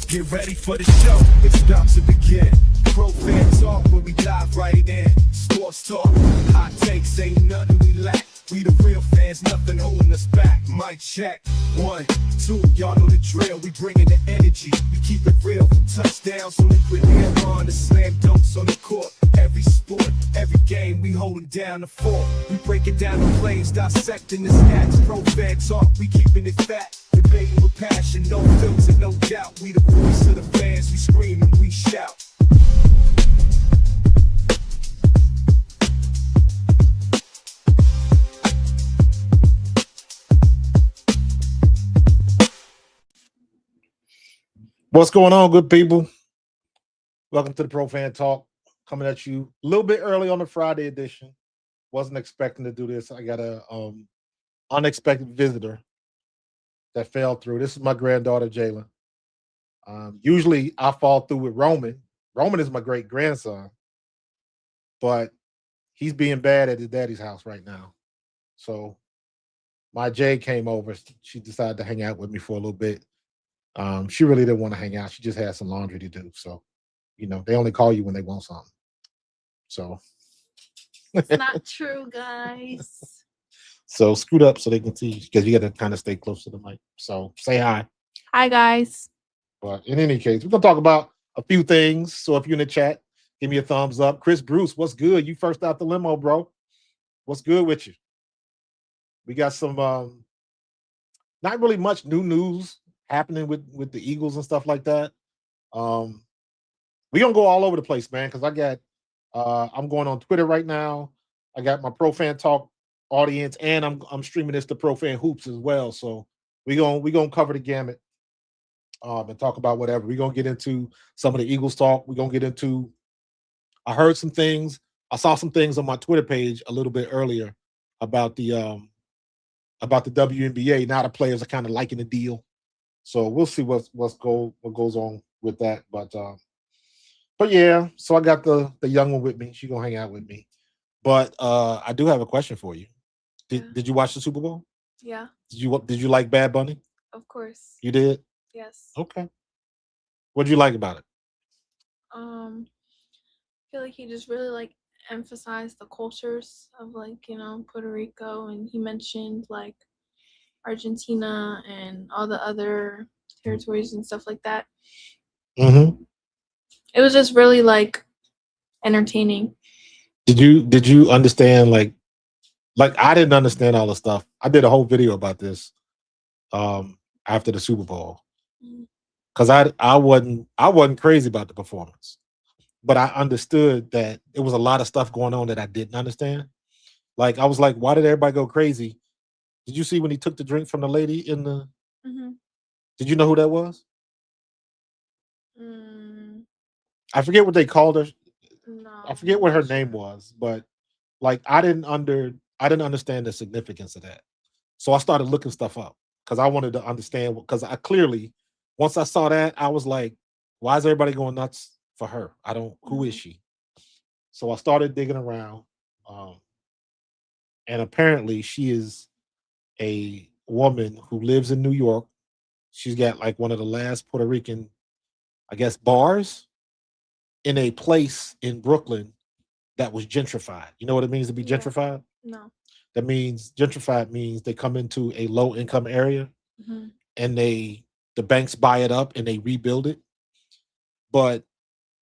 get ready for the show. It's about to begin. Pro fan talk when we dive right in. Sports talk, hot takes, ain't nothing we lack. We the real fans, nothing holding us back. Mic check, 1, 2, y'all know the drill. We bringing the energy, we keep it real. From touchdowns on liquid air on the slam dunks on the court. Every sport, every game, we holding down the fort. We breaking down the plays, dissecting the stats. Pro fan talk, we keeping it fat. Debating with passion, no filter, no doubt. We the voice of the fans, we scream and we shout. What's going on, good people? Welcome to the Pro Fan Talk. Coming at you a little bit early on the Friday edition. Wasn't expecting to do this. I got a unexpected visitor that fell through. This is my granddaughter, Jaelyn. Usually I fall through with Roman. Roman is my great grandson, but he's being bad at his daddy's house right now. So my Jay came over. She decided to hang out with me for a little bit. She really didn't want to hang out. She just had some laundry to do. So, you know, they only call you when they want something. So it's not true, guys. So scoot up so they can see, because you got to kind of stay close to the mic. So say hi. Hi, guys. But in any case, we're gonna talk about a few things. So if you're in the chat, give me a thumbs up. Chris Bruce, what's good? You first out the limo, bro. What's good with you? We got some not really much new news happening with the Eagles and stuff like that. We're gonna go all over the place, man, because I got I'm going on Twitter right now. I got my Pro Fan Talk audience, and I'm streaming this to Pro Fan Hoops as well. So we gonna cover the gamut and talk about whatever. We're gonna get into some of the Eagles talk. We're gonna get into I heard some things, I saw some things on my Twitter page a little bit earlier about the WNBA. Now the players are kind of liking the deal. So we'll see what goes on with that. But yeah, so I got the young one with me. She's gonna hang out with me. But I do have a question for you. Did you watch the Super Bowl? Yeah. Did you like Bad Bunny? Of course. You did? Yes. Okay. What did you like about it? I feel like he just really like emphasized the cultures of Puerto Rico, and he mentioned like Argentina and all the other territories and stuff like that. Mm-hmm. It was just really like entertaining. Did you understand like I didn't understand all the stuff. I did a whole video about this after the Super Bowl. Because I wasn't crazy about the performance. But I understood that it was a lot of stuff going on that I didn't understand. Like I was like, why did everybody go crazy? Did you see when he took the drink from the lady in the Did you know who that was? I forget what they called her. No. I forget what her name was, but like I didn't understand the significance of that. So I started looking stuff up because I wanted to understand, because I clearly, once I saw that, I was like, why is everybody going nuts for her? Who is she? So I started digging around. And apparently she is a woman who lives in New York. She's got like one of the last Puerto Rican, I guess, bars in a place in Brooklyn that was gentrified. You know what it means to be gentrified? No. That means gentrified means they come into a low income area and the banks buy it up and they rebuild it. But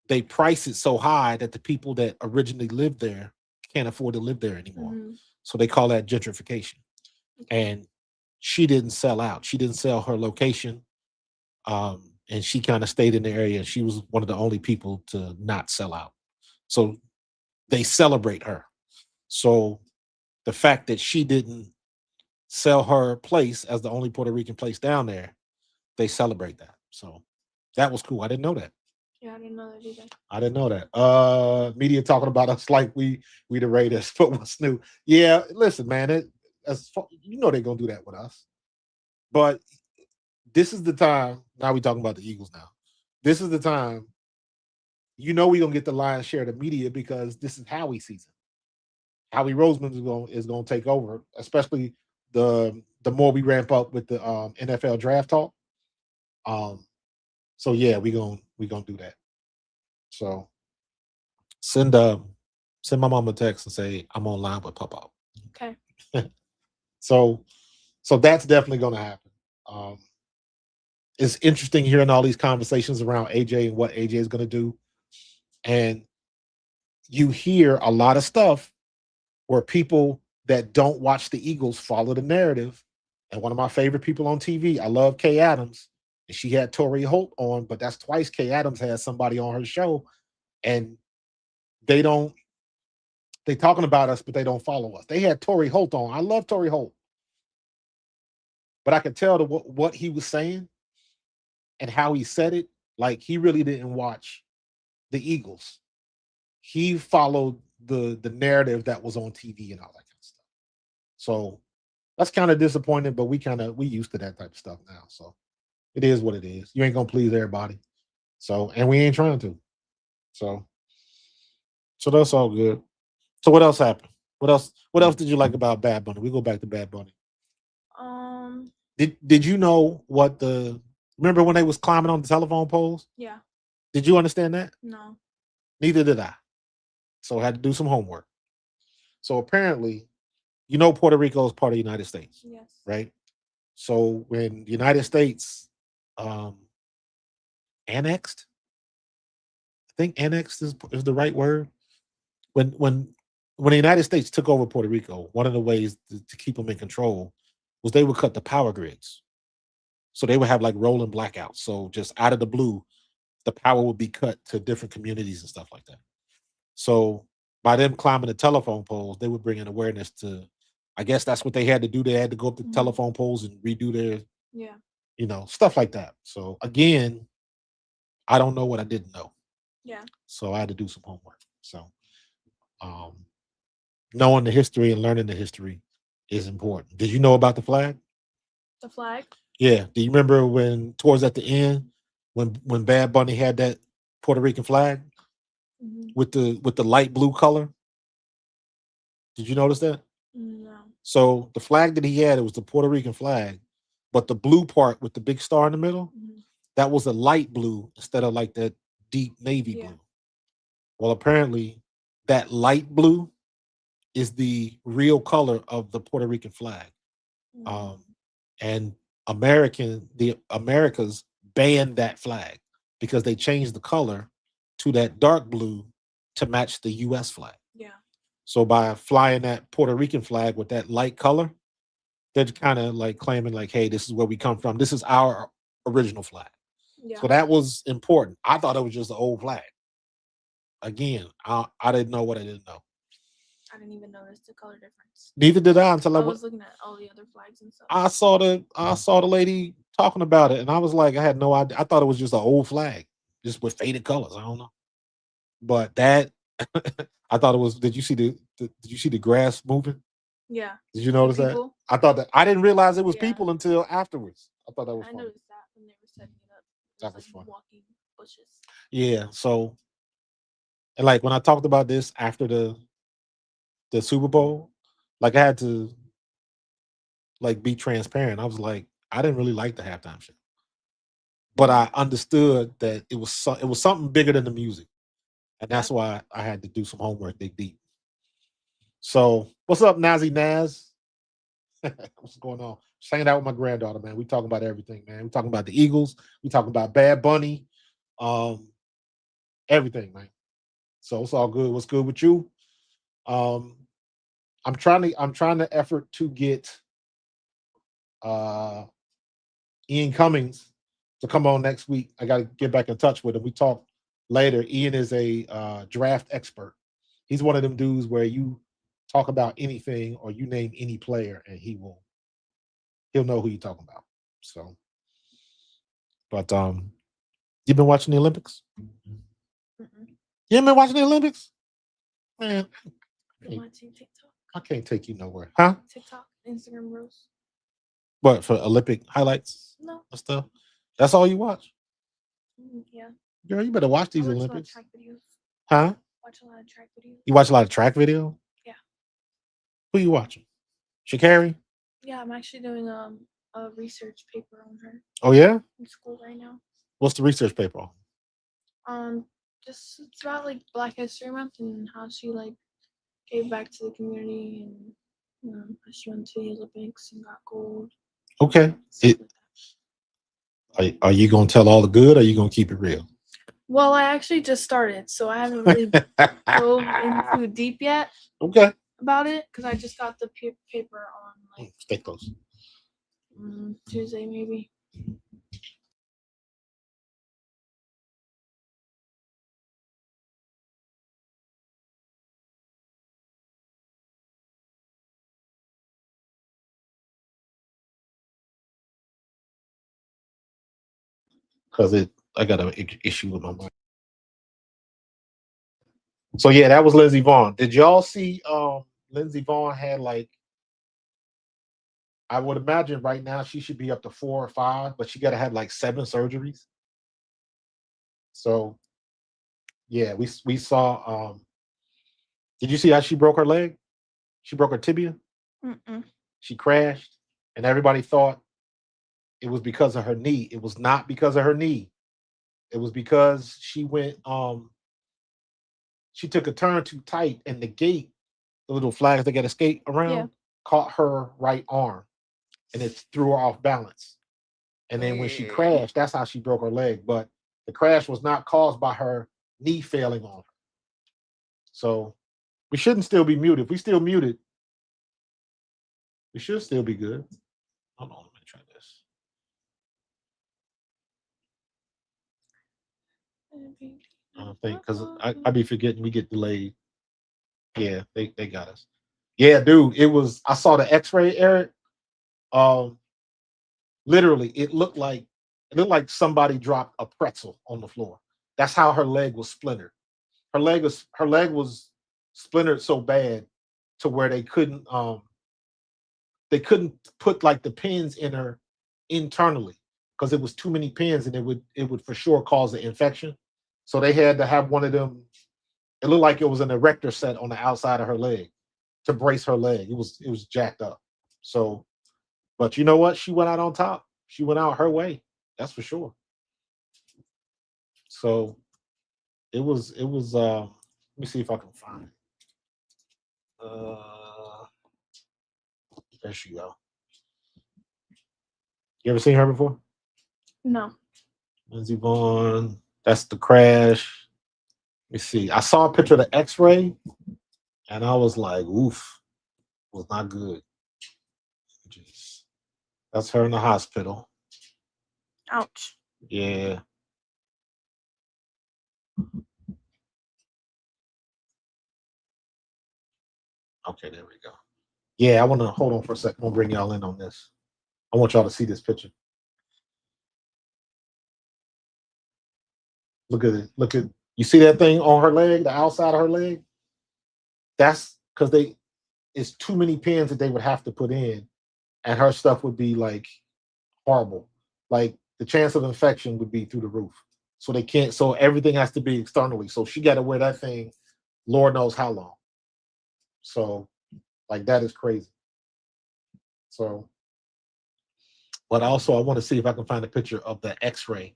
they price it so high that the people that originally lived there can't afford to live there anymore. So they call that gentrification. And she didn't sell out. She didn't sell her location. And she kind of stayed in the area. She was one of the only people to not sell out. So they celebrate her. So the fact that she didn't sell her place as the only Puerto Rican place down there, they celebrate that. So that was cool. I didn't know that. Yeah, I didn't know that either. I didn't know that. Media talking about us like we the Raiders, but what's new? Yeah, listen, man. You know they're gonna do that with us. But this is the time. Now we talking about the Eagles. Now, this is the time. You know we're gonna get the lion's share of the media because this is Howie season. Howie Roseman is gonna take over, especially the more we ramp up with the NFL draft talk. So yeah, we gonna do that. So send my mom a text and say I'm online with Papa. Okay. So that's definitely gonna happen. Um, it's interesting hearing all these conversations around AJ and what AJ is gonna do, and you hear a lot of stuff where people that don't watch the Eagles follow the narrative. And one of my favorite people on TV, I love Kay Adams, and she had Tori Holt on, but that's twice Kay Adams had somebody on her show, and they don't they talking about us, but they don't follow us. They had Tori Holt on. I love Tori Holt, but I could tell what he was saying and how he said it. Like he really didn't watch the Eagles. He followed the narrative that was on TV and all that kind of stuff. So that's kind of disappointing, but we used to that type of stuff now. So it is what it is. You ain't gonna please everybody. So and we ain't trying to. So that's all good. So what else happened? What else did you like about Bad Bunny? We go back to Bad Bunny. Um. Did you know what the remember when they was climbing on the telephone poles? Yeah. Did you understand that? No. Neither did I. So I had to do some homework. So apparently, Puerto Rico is part of the United States, Yes. right? So when the United States um, annexed, I think annexed is the right word. When the United States took over Puerto Rico, one of the ways to keep them in control was they would cut the power grids. So they would have like rolling blackouts. So just out of the blue, the power would be cut to different communities and stuff like that. So by them climbing the telephone poles, they would bring in awareness to, I guess that's what they had to do. They had to go up the telephone poles and redo their, Yeah. stuff like that. So again, I don't know what I didn't know. Yeah. So I had to do some homework. So um, knowing the history and learning the history is important. Did you know about the flag? The flag. Yeah. Do you remember when towards at the end when Bad Bunny had that Puerto Rican flag with the light blue color? Did you notice that? No. So the flag that he had, it was the Puerto Rican flag, but the blue part with the big star in the middle, that was a light blue instead of like that deep navy blue. Well, apparently that light blue is the real color of the Puerto Rican flag. And the Americas banned that flag because they changed the color to that dark blue to match the US flag. Yeah. So by flying that Puerto Rican flag with that light color, they're kind of like claiming like, hey, this is where we come from. This is our original flag. Yeah. So that was important. I thought it was just an old flag. Again, I didn't know what I didn't know. I didn't even notice the color difference. Neither did I until I was looking at all the other flags and stuff. I saw the lady talking about it, and I was like, I had no idea. I thought it was just an old flag, just with faded colors. I don't know, but that I thought it was. Did you see did you see the grass moving? Yeah. Did you notice that? I thought that I didn't realize it was people until afterwards. I thought that was funny. I noticed that when they were setting it up. That was funny. Walking bushes. Yeah. So, and like when I talked about this after the Super Bowl, like I had to like be transparent. I was like, I didn't really like the halftime show, but I understood that it was something bigger than the music, and that's why I had to do some homework, dig deep. So, what's up, Nazi Naz? What's going on? Just hanging out with my granddaughter, man. We talking about everything, man. We talking about the Eagles. We talking about Bad Bunny, everything, man. So it's all good. What's good with you? Um, I'm trying to effort to get uh Ian Cummings to come on next week. I got to get back in touch with him. We talk later. Ian is a draft expert. He's one of them dudes where you talk about anything or you name any player and he'll know who you're talking about. So, but you've been watching the Olympics? You haven't been watching the Olympics? Man, Watching TikTok. I can't take you nowhere. Huh? TikTok, Instagram Reels. What, for Olympic highlights? No. And stuff? That's all you watch? Yeah. Girl, you better watch these I watch Olympics. A lot of track videos. Huh? Watch a lot of track videos. You watch a lot of track video? Yeah. Who you watching? Sha'Carri? Yeah, I'm actually doing a research paper on her. Oh yeah? In school right now. What's the research paper on? Just it's about like Black History Month and how she like gave back to the community and how she went to the Olympics and got gold. Okay. Stuff like that. Are you gonna tell all the good, or are you gonna keep it real? Well, I actually just started, so I haven't really dove into deep yet Okay. about it because I just got the paper on like Stay close. Tuesday maybe. Because I got an issue with my mic. So yeah, that was Lindsey Vaughn. Did y'all see Lindsey Vaughn had like, I would imagine right now she should be up to 4 or 5, but she gotta have like 7 surgeries. So yeah, we saw did you see how she broke her leg? She broke her tibia. Mm-mm. She crashed, and everybody thought it was because of her knee. It was not because of her knee. It was because she went she took a turn too tight, and the gate, the little flags they got to skate around, caught her right arm, and it threw her off balance. And then when she crashed, that's how she broke her leg. But the crash was not caused by her knee failing on her. So we shouldn't still be muted. If we still muted, we should still be good. Hold on, let me try this. I don't think, because I be forgetting we get delayed. Yeah, they got us. Yeah, dude, I saw the X-ray, Eric. Um, Literally, it looked like somebody dropped a pretzel on the floor. That's how her leg was splintered. Her leg was splintered so bad to where they couldn't put like the pins in her internally because it was too many pins and it would for sure cause an infection. So they had to have one of them. It looked like it was an erector set on the outside of her leg to brace her leg. It was jacked up. So, but you know what? She went out on top. She went out her way. That's for sure. So it was let me see if I can find it. There she go. You ever seen her before? No. Lindsey Vaughn. That's the crash. Let me see. I saw a picture of the X-ray, and I was like, "Oof, was not good." Just, that's her in the hospital. Ouch. Yeah. Okay, there we go. Yeah, I want to hold on for a second. We'll bring y'all in on this. I want y'all to see this picture. Look at it. Look at, you see that thing on her leg, the outside of her leg? That's because it's too many pins that they would have to put in, and her stuff would be like horrible. Like the chance of infection would be through the roof. So they can't. So everything has to be externally. So she got to wear that thing, Lord knows how long. So like that is crazy. So, but also I want to see if I can find a picture of the X-ray.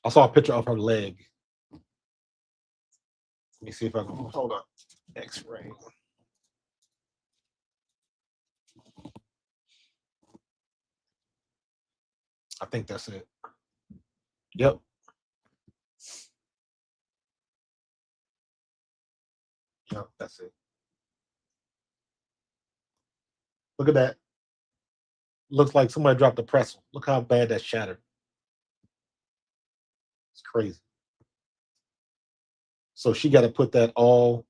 I saw a picture of her leg. Let me see if I can hold up. X-ray. I think that's it. Yep. Yep, that's it. Look at that. Looks like somebody dropped a pretzel. Look how bad that's shattered. It's crazy. So she got to put that all.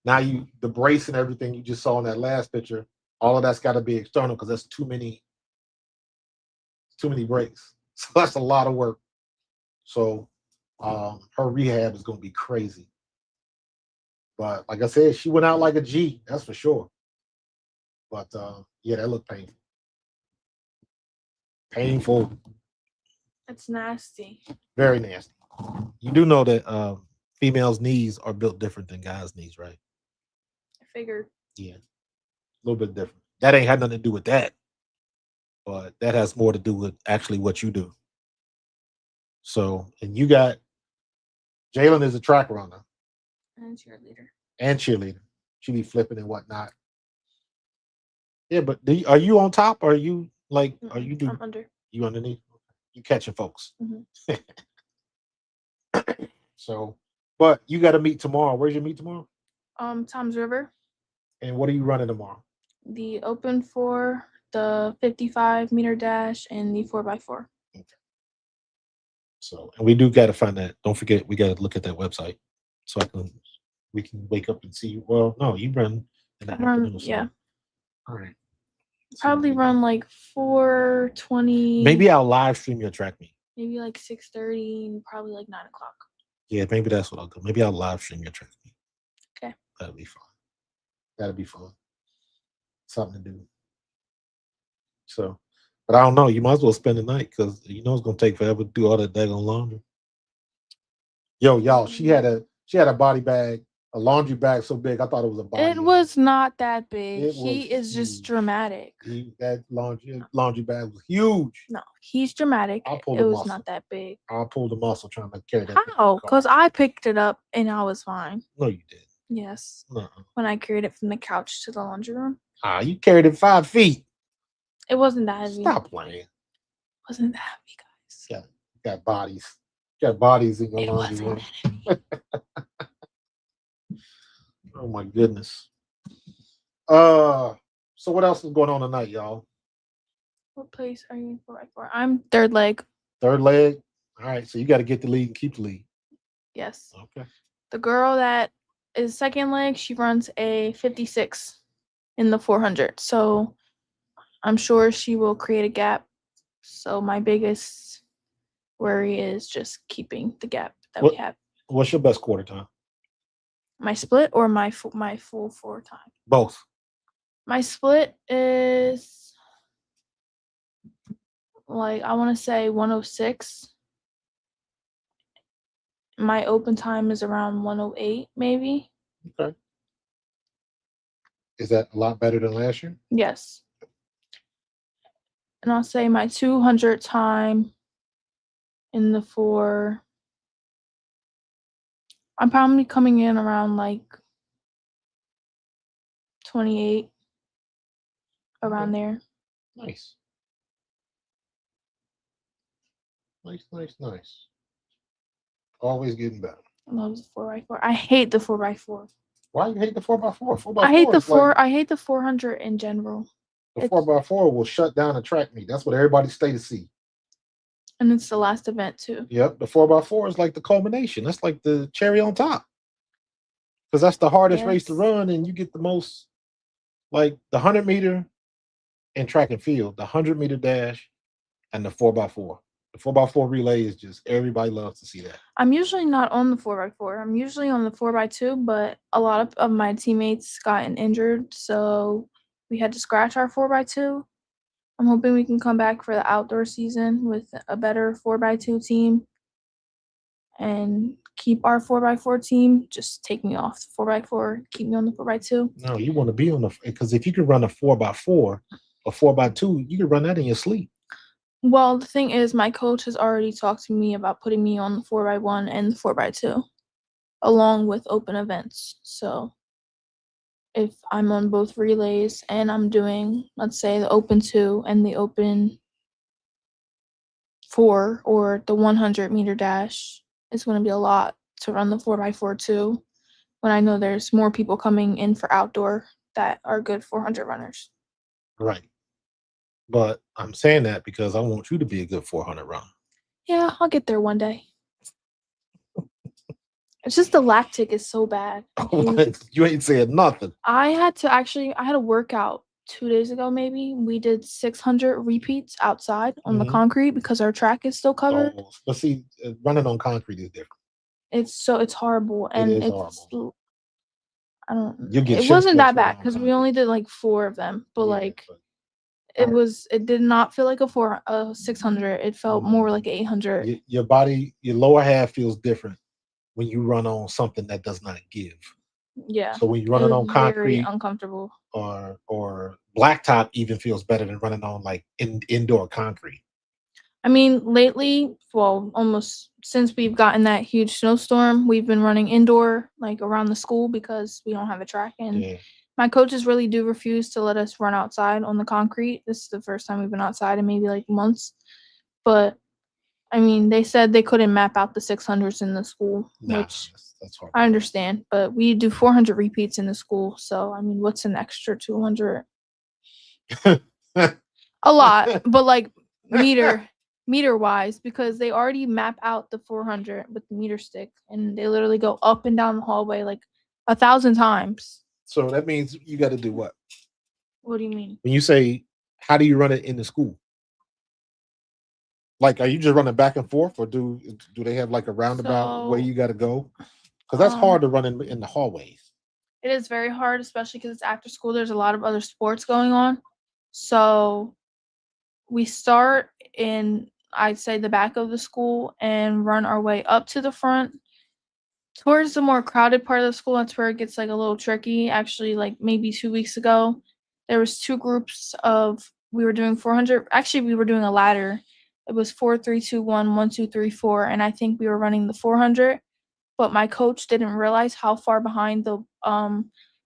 Now the brace and everything you just saw in that last picture, all of that's got to be external because that's too many breaks. So that's a lot of work. So her rehab is going to be crazy. But like I said, she went out like a G. That's for sure. But yeah, that looked painful. Painful. That's nasty. Very nasty. You do know that females' knees are built different than guys' knees, right? I figured. Yeah, a little bit different. That ain't had nothing to do with that, but that has more to do with actually what you do. So, and you got Jaelyn is a track runner And cheerleader. and cheerleader. She be flipping and whatnot. Yeah, but are you on top? Or are you like? Are you I'm under. You underneath? You catching folks. Mm-hmm. So, but you got to meet tomorrow. Where's your meet tomorrow? Tom's River. And what are you running tomorrow? The open 4, the 55-meter dash, and the 4x4. Okay. So, and we do got to find that. Don't forget, we got to look at that website so we can wake up and see. Well, no, you run in the afternoon. So. Yeah. All right. Probably run like 4:20. Maybe I'll live stream your track meet. Maybe like 6:30 and probably like 9 o'clock. Yeah, maybe that's what I'll do. Maybe I'll live stream your track meet. Okay. That'll be fun. That'll be fun. Something to do. So, but I don't know. You might as well spend the night because you know it's gonna take forever to do all that daggone laundry. Yo, y'all, she had a body bag, a laundry bag so big I thought it was a body. It was not that big. It He is huge. just dramatic. That laundry bag was huge. No, he's dramatic. It was not that big. I pulled the muscle trying to carry that. How? Because I picked it up and I was fine. No, you did. Yes. Uh-uh. When I carried it from the couch to the laundry room. You carried it 5 feet. It wasn't that heavy. Stop playing. It wasn't that heavy, guys. Yeah, got bodies. Got bodies in your laundry room. Oh my goodness. So what else is going on tonight, y'all? What place are you in 4x4? I'm third leg. Third leg. All right, so you got to get the lead and keep the lead. Yes. Okay. The girl that is second leg, she runs a 56 in the 400. So I'm sure she will create a gap. So my biggest worry is just keeping the gap that we have. What's your best quarter time? My split or my full 4 time? Both. My split is like, I want to say 106. My open time is around 108, maybe. Okay. Is that a lot better than last year? Yes. And I'll say my 200 time in the 4. I'm probably coming in around like 28, around there. Nice. Nice. Always getting better. I love the 4x4. I hate the 4x4. Why you hate the 4x4? 4x4 I hate the 4. I hate the 400 in general. The 4x4 will shut down a track meet. That's what everybody stay to see. And it's the last event too. Yep, the 4x4 is like the culmination. That's like the cherry on top. Because that's the hardest race to run, and you get the most, like the 100-meter in track and field, the 100-meter dash, and the 4x4. The 4x4 relay is just, everybody loves to see that. I'm usually not on the 4x4. I'm usually on the 4x2, but a lot of my teammates gotten injured, so we had to scratch our 4x2. I'm hoping we can come back for the outdoor season with a better 4x2 team and keep our 4x4 team. Just take me off the 4x4, keep me on the 4x2. No, you want to be on the, because if you could run a 4x4 or 4x2, you could run that in your sleep. Well, the thing is, my coach has already talked to me about putting me on the 4x1 and the 4x2, along with open events. So if I'm on both relays and I'm doing, let's say, the open 2 and the open 4 or the 100-meter dash, it's going to be a lot to run the 4x4 too, when I know there's more people coming in for outdoor that are good 400 runners. Right. But I'm saying that because I want you to be a good 400 runner. Yeah, I'll get there one day. It's just the lactic is so bad. You ain't saying nothing. I had a workout 2 days ago, maybe. We did 600 repeats outside on the concrete because our track is still covered. Oh, but see, running on concrete is different. It's horrible. And it is horrible. It wasn't that bad because we only did like 4 of them, but it did not feel like a 600. It felt more like 800. Your body, your lower half feels different when you run on something that does not give. Yeah. So when you're running on concrete, very uncomfortable. Or blacktop even feels better than running on like indoor concrete. I mean, lately, well, almost since we've gotten that huge snowstorm, we've been running indoor, like around the school, because we don't have a track. And Yeah. my coaches really do refuse to let us run outside on the concrete. This is the first time we've been outside in maybe like months. But I mean, they said they couldn't map out the 600s in the school, Nah, which that's hard. I understand. But we do 400 repeats in the school. So, I mean, what's an extra 200? A lot, but like meter wise, because they already map out the 400 with the meter stick, and they literally go up and down the hallway like 1,000 times. So that means you got to do what? What do you mean? When you say, how do you run it in the school? Like, are you just running back and forth, or do they have like a roundabout way So, you got to go? Because that's hard to run in the hallways. It is very hard, especially because it's after school. There's a lot of other sports going on. So we start in, I'd say, the back of the school and run our way up to the front towards the more crowded part of the school. That's where it gets like a little tricky. Actually, like maybe 2 weeks ago, there was two groups of, we were doing 400. Actually, we were doing a ladder. It was 4 3 2 1 1 2 3 4, and I think we were running the 400. But my coach didn't realize how far behind the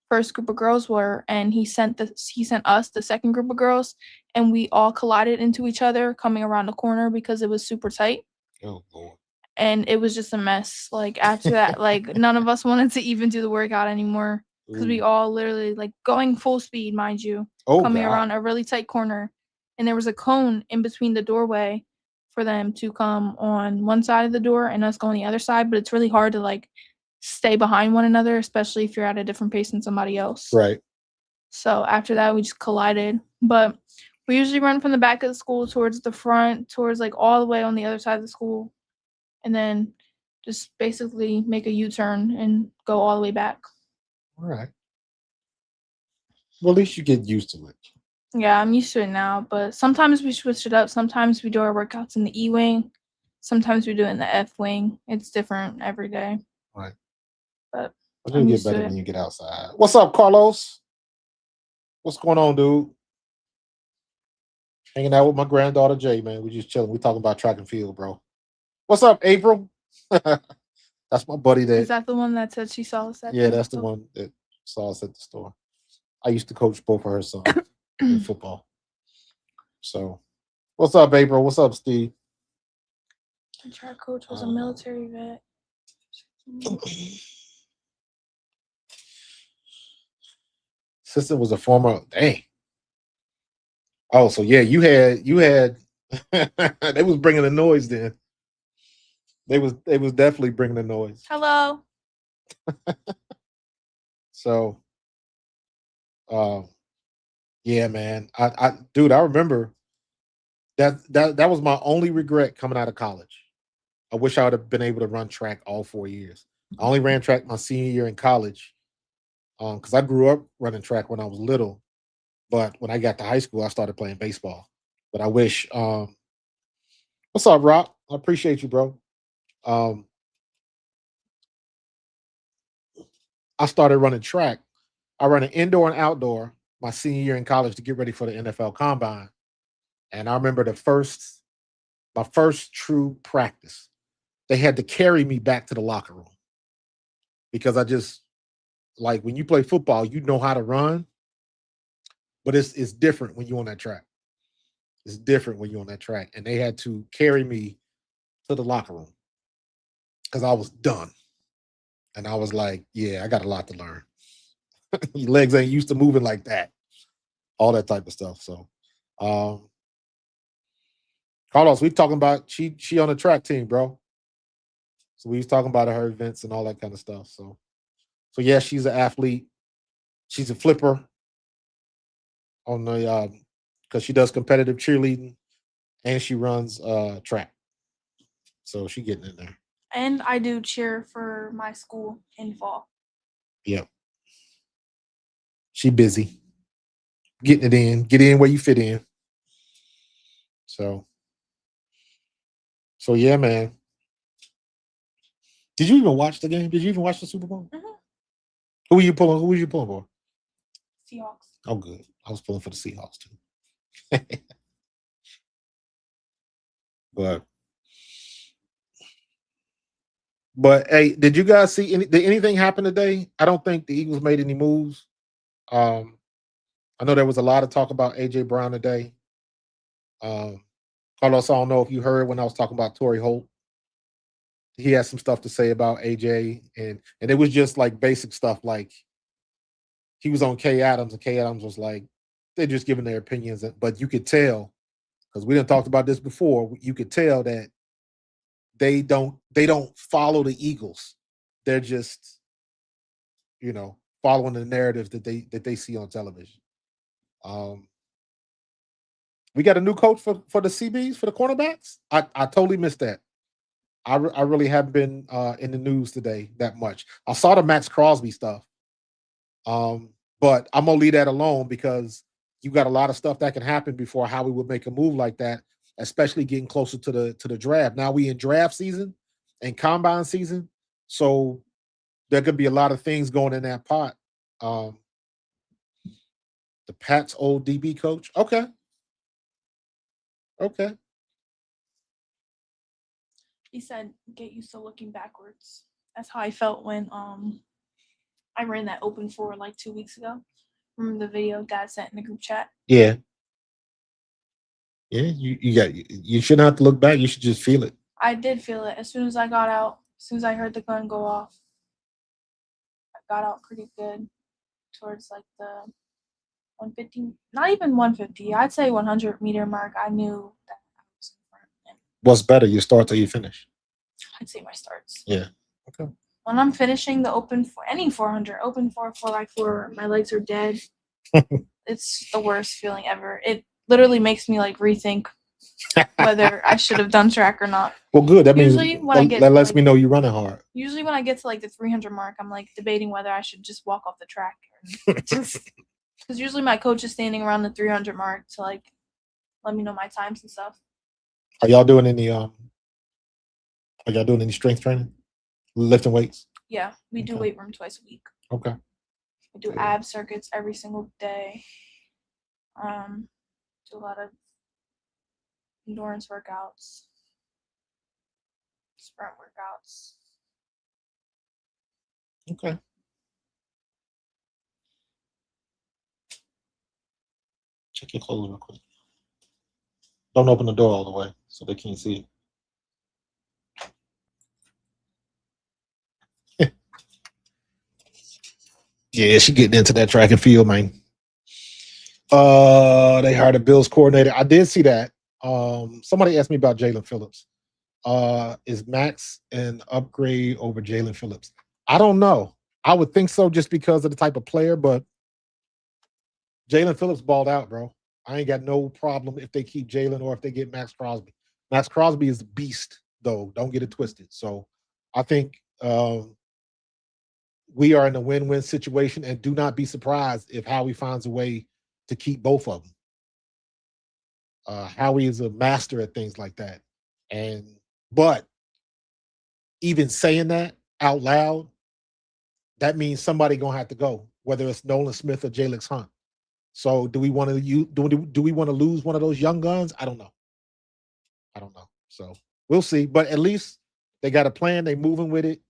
first group of girls were, and he sent us, the second group of girls, and we all collided into each other coming around the corner because it was super tight. Oh Lord. And it was just a mess. Like after that, like none of us wanted to even do the workout anymore because we all literally, like, going full speed, mind you, coming around a really tight corner, and there was a cone in between the doorway for them to come on one side of the door and us go on the other side. But it's really hard to like stay behind one another, especially if you're at a different pace than somebody else. Right. So after that, we just collided. But we usually run from the back of the school towards the front, towards like all the way on the other side of the school, and then just basically make a U-turn and go all the way back. All right. Well, at least you get used to it. Yeah, I'm used to it now, but sometimes we switch it up. Sometimes we do our workouts in the E-wing. Sometimes we do it in the F-wing. It's different every day. Right. But I think you get better when you get outside. What's up, Carlos? What's going on, dude? Hanging out with my granddaughter, Jay, man. We just chilling. We talking about track and field, bro. What's up, April? That's my buddy there. Is that the one that said she saw us at Yeah, that's the one that saw us at the store. I used to coach both of her sons in football. So, what's up, April? What's up, Steve? The track coach was a military vet. Sister was a former. Dang. Oh, so yeah, you had. They was bringing the noise then. They was definitely bringing the noise. Hello. So, yeah, man. Dude, I remember that was my only regret coming out of college. I wish I would have been able to run track all 4 years. I only ran track my senior year in college, because I grew up running track when I was little. But when I got to high school, I started playing baseball. But I wish. What's up, Rock? I appreciate you, bro. I started running track. I ran an indoor and outdoor my senior year in college to get ready for the NFL Combine. And I remember my first true practice. They had to carry me back to the locker room because I just, like, when you play football, you know how to run, but it's different when you're on that track. It's different when you're on that track. And they had to carry me to the locker room because I was done. And I was like, yeah, I got a lot to learn. Your legs ain't used to moving like that. All that type of stuff. So, Carlos, we talking about she on the track team, bro. So we was talking about her events and all that kind of stuff. So yeah, she's an athlete. She's a flipper on the because she does competitive cheerleading and she runs track. So she getting in there. And I do cheer for my school in fall. Yep. She busy. Getting it in. Get in where you fit in. So yeah, man. Did you even watch the game? Did you even watch the Super Bowl? Mm-hmm. Who were you pulling? Who were you pulling for? Seahawks. Oh, good. I was pulling for the Seahawks too. But hey, did you guys see did anything happen today? I don't think the Eagles made any moves. Um, I know there was a lot of talk about AJ Brown today. Um, Carlos, I don't know if you heard when I was talking about Torrey Holt. He had some stuff to say about AJ, and it was just like basic stuff. Like he was on K Adams, and K Adams was like, they're just giving their opinions, but you could tell because we didn't talked about this before. You could tell that they don't follow the Eagles. They're just following the narrative that they see on television. Um, we got a new coach for the CBs for the cornerbacks. I totally missed that. I really haven't been in the news today that much. I saw the Max Crosby stuff, but I'm gonna leave that alone because you got a lot of stuff that can happen before Howie would make a move like that, especially getting closer to the draft. Now we in draft season and combine season, so there could be a lot of things going in that pot. Um, the Pats old DB coach. Okay. Okay. He said, "Get used to looking backwards." That's how I felt when I ran that open for like 2 weeks ago. Remember the video Dad sent in the group chat? Yeah. Yeah. You shouldn't have to look back. You should just feel it. I did feel it as soon as I got out. As soon as I heard the gun go off, I got out pretty good towards like the 150, not even 150. I'd say 100-meter mark. I knew that I was in front of him. What's better, you start or you finish? I'd say my starts. Yeah. Okay. When I'm finishing the open for any 400, open 4x4, my legs are dead. It's the worst feeling ever. It literally makes me like rethink whether I should have done track or not. Well, good. That means that lets me know you're running hard. Usually when I get to like the 300 mark, I'm like debating whether I should just walk off the track. Because usually my coach is standing around the 300 mark to like let me know my times and stuff. Are y'all doing any strength training? Lifting weights? Yeah, we do weight room twice a week. Okay. We do ab circuits every single day. Do a lot of endurance workouts, sprint workouts. Okay. Check your clothes real quick. Don't open the door all the way so they can't see it. Yeah, she getting into that track and field, man. They hired a Bills coordinator. I did see that. Somebody asked me about Jaelyn Phillips. Is Max an upgrade over Jaelyn Phillips? I don't know. I would think so just because of the type of player, but Jaelyn Phillips balled out, bro. I ain't got no problem if they keep Jaelyn or if they get Max Crosby. Max Crosby is a beast, though. Don't get it twisted. So I think we are in a win-win situation, and do not be surprised if Howie finds a way to keep both of them. Howie is a master at things like that. But even saying that out loud, that means somebody gonna have to go, whether it's Nolan Smith or Jalix Hunt. So do we want to do we want to lose one of those young guns? I don't know. So we'll see. But at least they got a plan. They moving with it.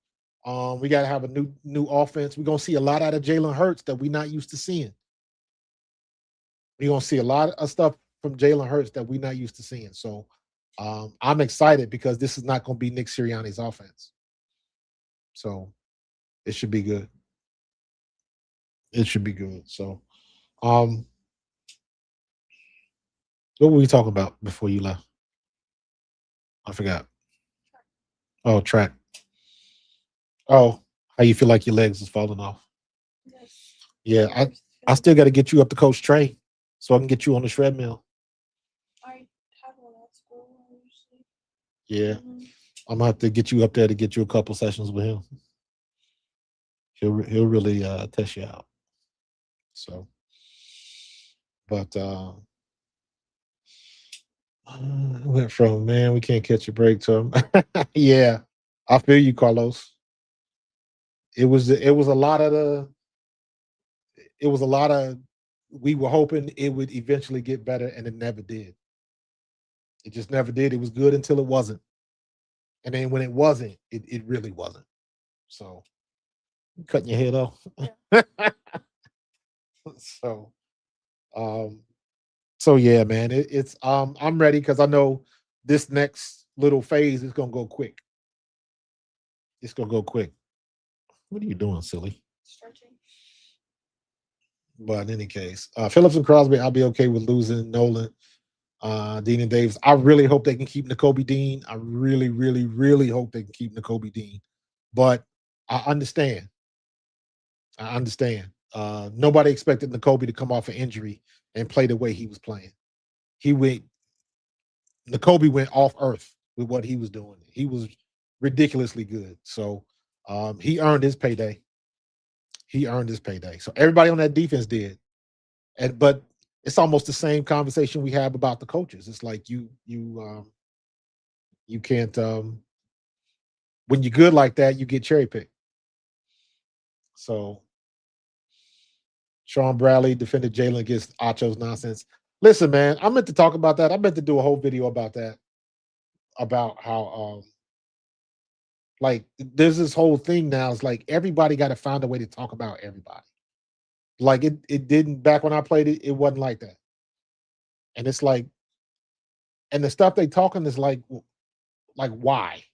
We got to have a new offense. We're gonna see a lot out of Jalen Hurts that we're not used to seeing. We're gonna see a lot of stuff from Jalen Hurts that we're not used to seeing. So I'm excited because this is not gonna be Nick Sirianni's offense. So it should be good. It should be good. So what were we talking about before you left? I forgot. Oh, track. Oh, how you feel like your legs is falling off? Yeah, I still got to get you up to Coach Trey so I can get you on the treadmill. I have one at school usually. Yeah, I'm gonna have to get you up there to get you a couple sessions with him. He'll really test you out. So, but went from man, we can't catch a break to him. Yeah, I feel you, Carlos. It was a lot of we were hoping it would eventually get better, and it never did. It just never did. It was good until it wasn't. And then when it wasn't, it really wasn't. So cutting your head off. so um so yeah, man. It's I'm ready because I know this next little phase is gonna go quick. It's gonna go quick. What are you doing, silly? Stretching. But in any case, Phillips and Crosby, I'll be okay with losing Nolan, Dean and Davis. I really hope they can keep N'Kobe Dean. I really, really, really hope they can keep N'Kobe Dean. But I understand. I understand. Nobody expected N'Kobe to come off an injury and play the way he was playing. He went. N'Kobe went off earth with what he was doing. He was ridiculously good. So he earned his payday. He earned his payday. So everybody on that defense did. And but it's almost the same conversation we have about the coaches. It's like you can't when you're good like that, you get cherry picked. So Sean Bradley defended Jaelyn against Acho's nonsense. Listen, man, I meant to talk about that. I meant to do a whole video about that, about how like there's this whole thing now. It's like everybody got to find a way to talk about everybody. Like it didn't back when I played it, it wasn't like that. And it's like, and the stuff they talking is like why?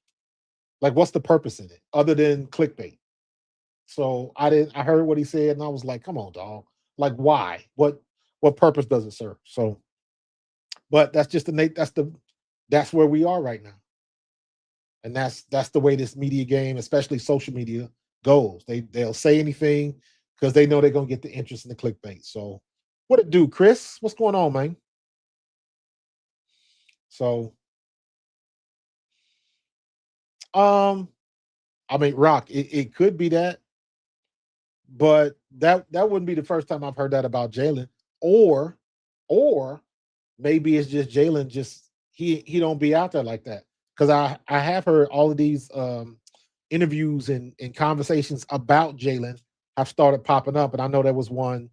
Like what's the purpose in it other than clickbait? So I heard what he said and I was like, come on, dog. Like why? What purpose does it serve? So, but that's just that's where we are right now. And that's the way this media game, especially social media, goes. They'll say anything because they know they're gonna get the interest in the clickbait. So what it do, Chris? What's going on, man? So I mean, Rock, it could be that, but that wouldn't be the first time I've heard that about Jaelyn. Or maybe it's just Jaelyn just he don't be out there like that. Because I have heard all of these interviews and conversations about Jaelyn have started popping up. And I know there was one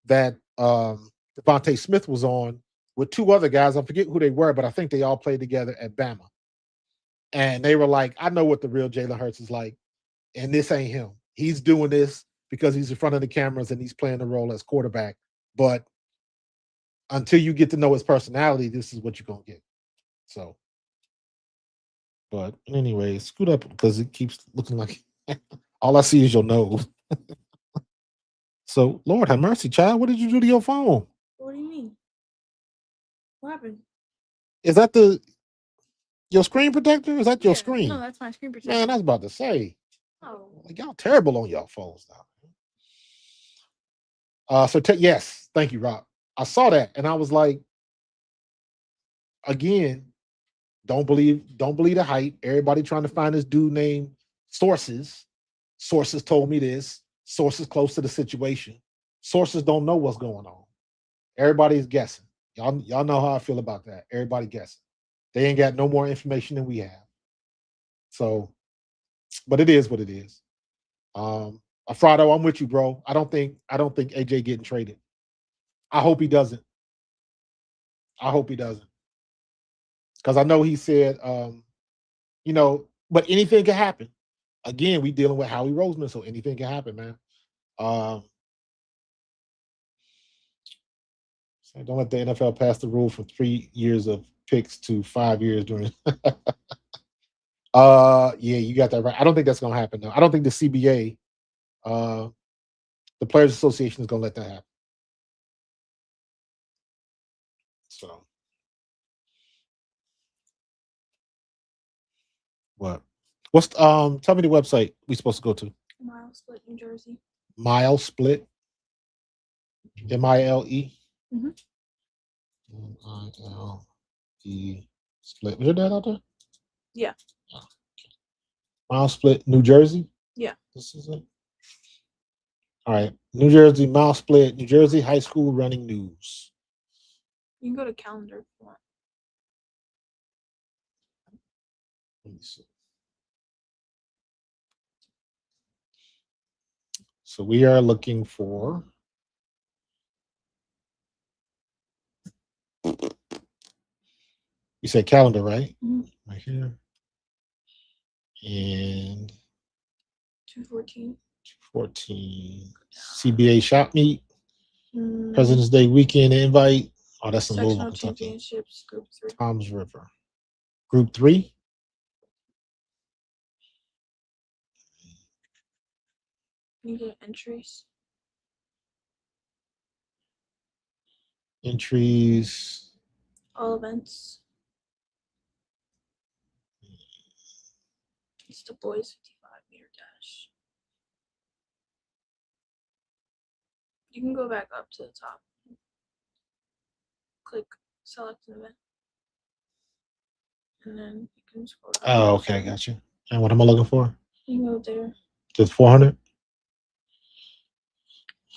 that Devontae Smith was on with two other guys. I forget who they were, but I think they all played together at Bama. And they were like, I know what the real Jalen Hurts is like, and this ain't him. He's doing this because he's in front of the cameras and he's playing the role as quarterback. But until you get to know his personality, this is what you're gonna get. So, but anyway, scoot up because it keeps looking like all I see is your nose. So, Lord have mercy, child. What did you do to your phone? What do you mean? What happened? Is that your screen protector? Is that your screen? No, that's my screen protector. Man, I was about to say. Oh. Like, y'all terrible on y'all phones now. Yes, thank you, Rob. I saw that and I was like, again, don't believe the hype. Everybody trying to find this dude named Sources. Sources told me this. Sources close to the situation. Sources don't know what's going on. Everybody's guessing. Y'all know how I feel about that. Everybody guessing. They ain't got no more information than we have. So, but it is what it is. Afrado, I'm with you, bro. I don't think AJ getting traded. I hope he doesn't. I hope he doesn't. Because I know he said, but anything can happen. Again, we dealing with Howie Roseman, so anything can happen, man. So don't let the NFL pass the rule from 3 years of picks to 5 years during. Yeah, you got that right. I don't think that's gonna happen though. I don't think the CBA, the Players Association, is gonna let that happen. So what? What's tell me the website we supposed to go to. Mile Split, New Jersey. Mile Split. MILE. Mm-hmm. MILE Split. Was your dad out there? Yeah. Oh, okay. Mile Split, New Jersey. Yeah. This is it. All right, New Jersey Mile Split, New Jersey High School Running News. You can go to calendar if you want. Let me see. So we are looking for You said calendar, right? Mhm. Right here. And 214. 14 CBA shop meet, Mm, President's Day weekend invite. Oh, that's in Louisville, sectional Kentucky. championships, group 3. Tom's River. Group 3. You get entries. Entries. All events. It's the boys 55-meter dash. You can go back up to the top. Click select an event. And then you can scroll down. Oh, okay, I got you. And what am I looking for? You can go there. Just 400?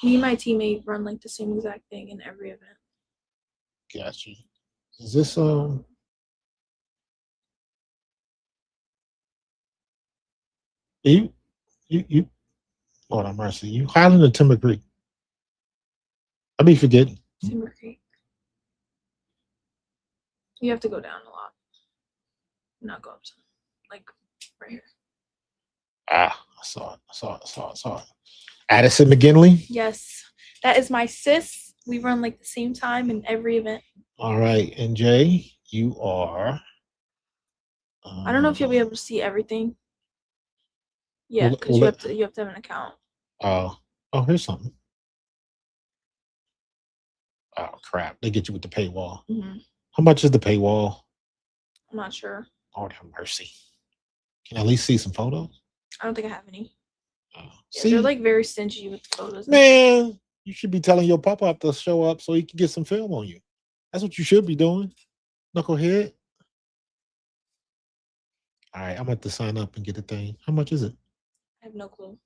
Me and my teammate run like the same exact thing in every event. Got you. Is this you Lord have mercy. You Highland or Timber Creek? I be forgetting. Timber Creek. You have to go down a lot. Not go up to like right here. Ah, I saw it. Addison McGinley. Yes. That is my sis. We run like the same time in every event. All right, and Jay, you are. I don't know if you'll be able to see everything. Yeah, because you have to have an account. Oh, here's something. Oh crap! They get you with the paywall. Mm-hmm. How much is the paywall? I'm not sure. Lord have mercy. Can I at least see some photos? I don't think I have any. Oh, Yeah, they're like very stingy with the photos. Man, you should be telling your pop-up to show up so he can get some film on you. That's what you should be doing, knucklehead. All right, I'm about to sign up and get the thing. How much is it? I have no clue.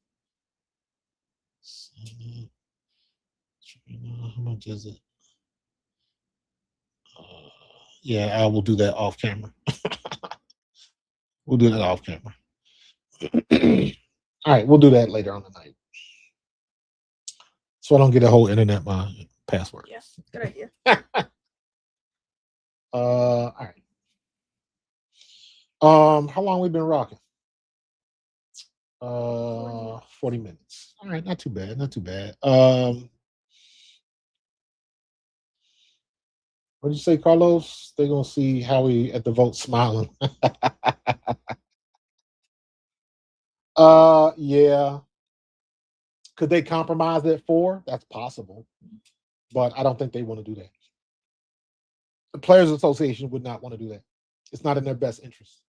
How much is it? Yeah, I will do that off camera. We'll do that off camera. All right, we'll do that later on tonight. So I don't get a whole internet my password. Yeah, good idea. All right. How long we been rocking? 40 minutes. All right, not too bad, not too bad. What did you say, Carlos? They're gonna see Howie at the vote smiling. Yeah. Could they compromise at 4? That's possible, but I don't think they want to do that. The Players Association would not want to do that. It's not in their best interest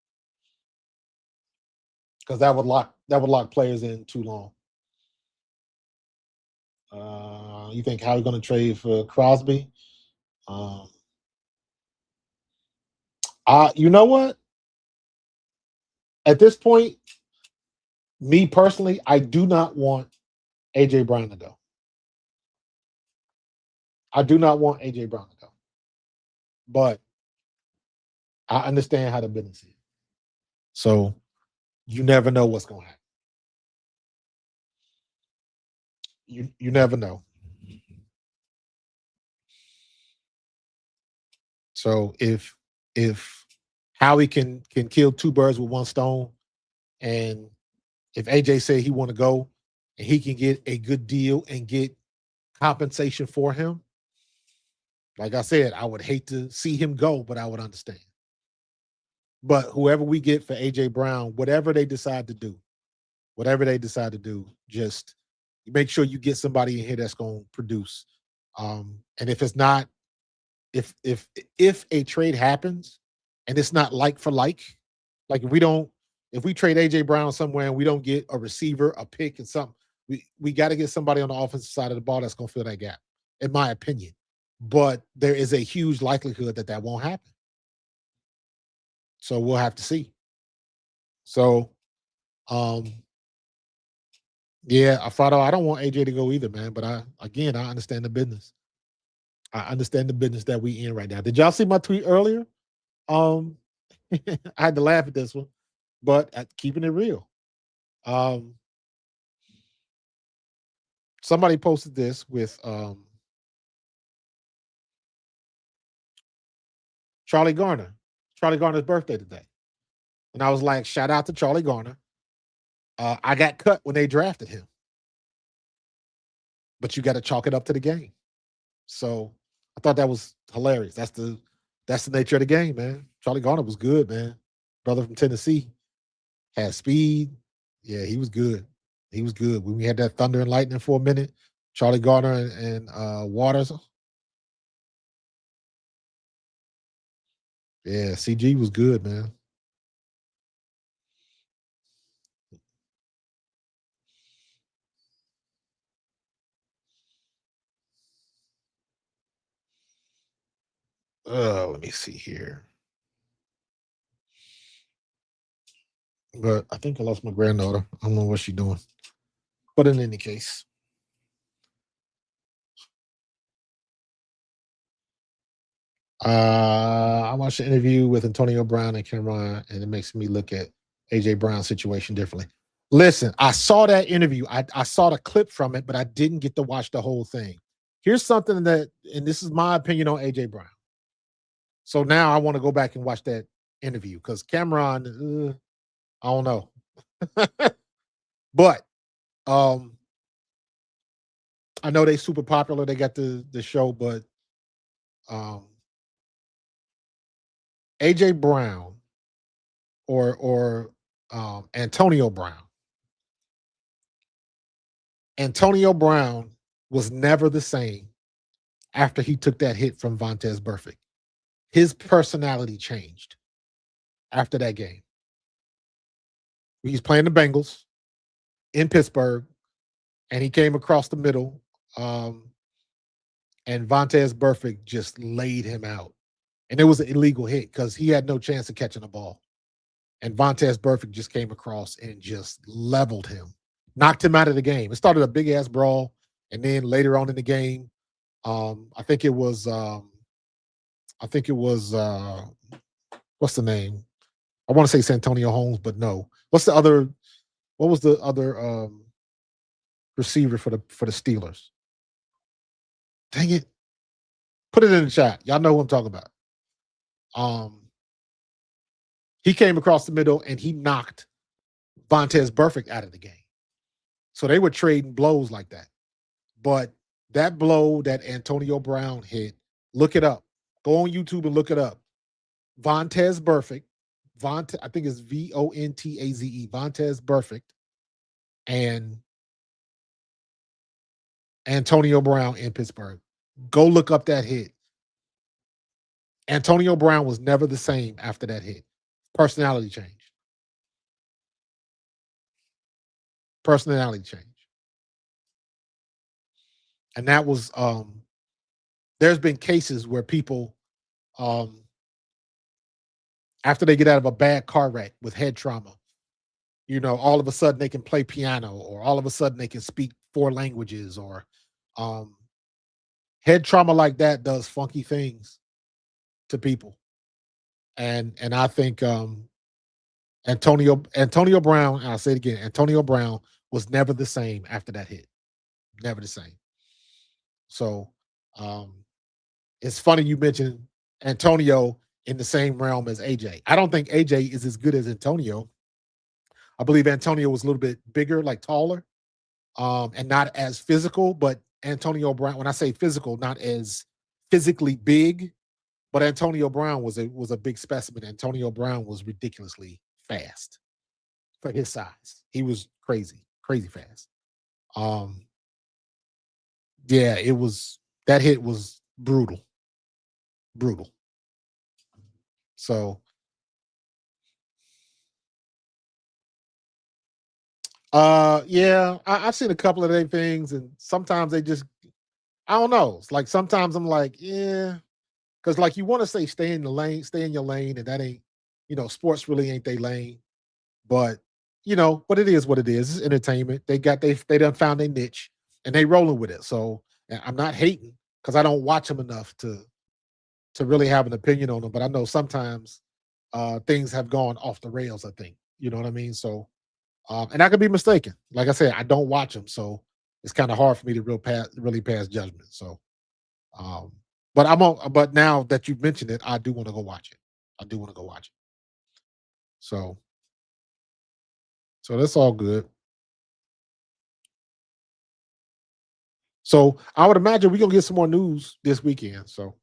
because that would lock players in too long. You think Howie's going to trade for Crosby? You know what? At this point, me personally, I do not want AJ Brown to go. I do not want AJ Brown to go. But I understand how the business is. So you never know what's going to happen. You never know. So if Howie can kill two birds with one stone, and if AJ said he want to go and he can get a good deal and get compensation for him, like I said, I would hate to see him go, but I would understand. But whoever we get for AJ Brown, whatever they decide to do, just make sure you get somebody in here that's going to produce. And if it's not, if a trade happens and it's not like for like if we trade AJ Brown somewhere and we don't get a receiver, a pick, and something, we got to get somebody on the offensive side of the ball that's going to fill that gap, in my opinion. But there is a huge likelihood that won't happen. So we'll have to see. So, yeah, Afrado, I don't want AJ to go either, man. But I understand the business. I understand the business that we in right now. Did y'all see my tweet earlier? I had to laugh at this one, but keeping it real. Somebody posted this with Charlie Garner. Charlie Garner's birthday today. And I was like, shout out to Charlie Garner. I got cut when they drafted him. But you got to chalk it up to the game. So I thought that was hilarious. That's the nature of the game, man. Charlie Garner was good, man. Brother from Tennessee. Had speed. Yeah, he was good. He was good. When we had that thunder and lightning for a minute, Charlie Garner and Waters. Yeah, CG was good, man. Let me see here. But I think I lost my granddaughter. I don't know what she's doing. But in any case. I watched the interview with Antonio Brown and Cameron, and it makes me look at AJ Brown's situation differently. Listen, I saw that interview. I saw the clip from it, but I didn't get to watch the whole thing. Here's something that, and this is my opinion on AJ Brown. So now I want to go back and watch that interview because Cameron, I don't know. But I know they super popular. They got the show, but AJ Brown or Antonio Brown. Antonio Brown was never the same after he took that hit from Vontaze Burfict. His personality changed after that game. He's playing the Bengals in Pittsburgh, and he came across the middle, and Vontaze Burfict just laid him out. And it was an illegal hit because he had no chance of catching the ball. And Vontaze Burfict just came across and just leveled him, knocked him out of the game. It started a big-ass brawl, and then later on in the game, I think it was what's the name? I want to say Santonio Holmes, but no. What was the other receiver for the Steelers? Dang it. Put it in the chat. Y'all know who I'm talking about. He came across the middle and he knocked Vontaze Burfict out of the game. So they were trading blows like that. But that blow that Antonio Brown hit, look it up. Go on YouTube and look it up. Vontaze Burfict, I think it's Vontaze, Vontaze Burfict, and Antonio Brown in Pittsburgh. Go look up that hit. Antonio Brown was never the same after that hit. Personality change. Personality change. And that was there's been cases where people after they get out of a bad car wreck with head trauma, all of a sudden they can play piano, or all of a sudden they can speak 4 languages, or head trauma like that does funky things to people. And I think Antonio Brown, and I'll say it again, Antonio Brown was never the same after that hit. Never the same. So it's funny you mentioned Antonio in the same realm as AJ. I don't think AJ is as good as Antonio. I believe Antonio was a little bit bigger, like taller, and not as physical. But Antonio Brown, when I say physical, not as physically big, but Antonio Brown was a big specimen. Antonio Brown was ridiculously fast for his size. He was crazy fast. Yeah, that hit was brutal. So, yeah, I've seen a couple of their things, and sometimes they just, I don't know. It's like sometimes I'm like, yeah, because like you want to say stay in your lane, and that ain't, sports really ain't their lane. But but it is what it is. It's entertainment. They done found their niche, and they rolling with it. So I'm not hating because I don't watch them enough to really have an opinion on them. But I know sometimes things have gone off the rails, I think. You know what I mean? So, and I could be mistaken. Like I said, I don't watch them, so it's kind of hard for me to really pass judgment. So, but now that you've mentioned it, I do want to go watch it. I do want to go watch it. So that's all good. So I would imagine we're gonna get some more news this weekend. So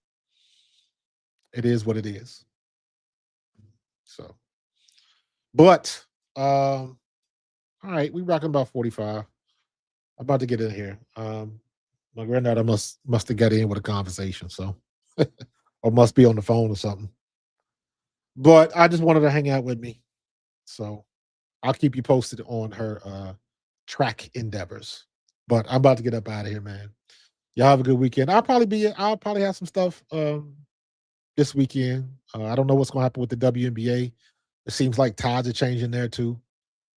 it is what it is. So, but all right, we rocking about 45. I'm about to get in here. My granddaughter must have got in with a conversation, so or must be on the phone or something. But I just wanted to hang out with me. So I'll keep you posted on her track endeavors. But I'm about to get up out of here, man. Y'all have a good weekend. I'll probably have some stuff this weekend. I don't know what's gonna happen with the WNBA. It seems like tides are changing there too.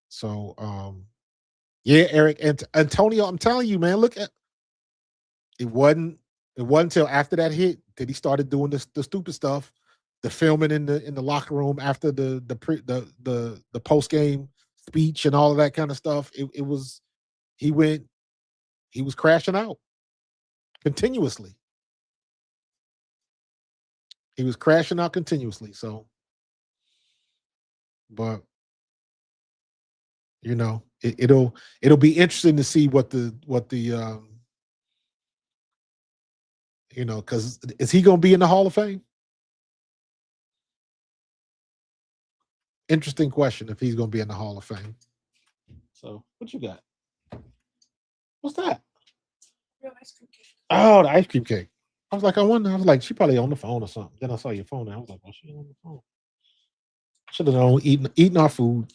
So yeah, Eric and Antonio, I'm telling you, man, look at it wasn't until after that hit that he started doing the stupid stuff, the filming in the locker room after the post game speech and all of that kind of stuff. It was he was crashing out continuously. He was crashing out continuously. So, but you know, it'll be interesting to see what the you know, because is he going to be in the Hall of Fame? Interesting question if he's going to be in the Hall of Fame. So, what you got? What's that? Real ice cream cake. Oh, the ice cream cake. I was like, she probably on the phone or something. Then I saw your phone. And I was like, oh, she on the phone. Should have known eating our food.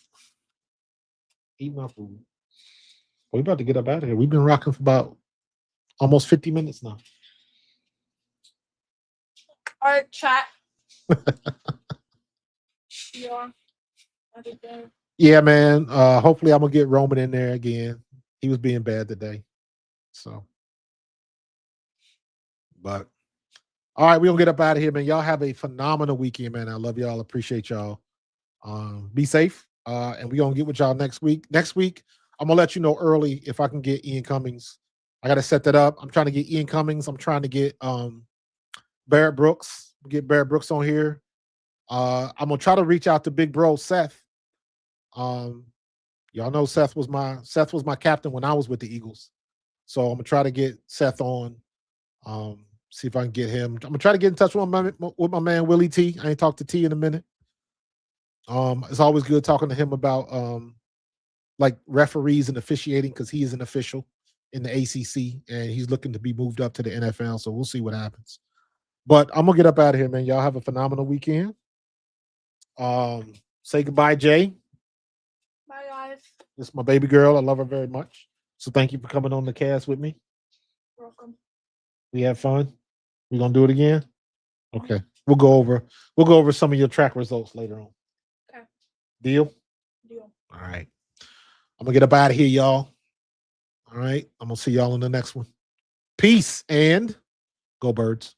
Eating our food. We're about to get up out of here. We've been rocking for about almost 50 minutes now. All right, chat. Yeah. Yeah, man. Hopefully I'm gonna get Roman in there again. He was being bad today. So, but all right, we're gonna get up out of here, man. Y'all have a phenomenal weekend, man. I love y'all. Appreciate y'all. Be safe. And we're gonna get with y'all next week. Next week, I'm gonna let you know early if I can get Ian Cummings. I gotta set that up. I'm trying to get Ian Cummings. I'm trying to get Barrett Brooks. Get Barrett Brooks on here. I'm gonna try to reach out to Big Bro Seth. Y'all know Seth was my captain when I was with the Eagles. So I'm gonna try to get Seth on. See if I can get him. I'm gonna try to get in touch with my man Willie T. I ain't talked to T in a minute. It's always good talking to him about like referees and officiating because he is an official in the ACC and he's looking to be moved up to the NFL. So we'll see what happens. But I'm gonna get up out of here, man. Y'all have a phenomenal weekend. Say goodbye, Jay. Bye, guys. This is my baby girl. I love her very much. So thank you for coming on the cast with me. Welcome. We had fun. We gonna do it again. Okay. We'll go over some of your track results later on. Okay. Deal? Deal. All right. I'm gonna get up out of here, y'all. All right. I'm gonna see y'all in the next one. Peace and go Birds.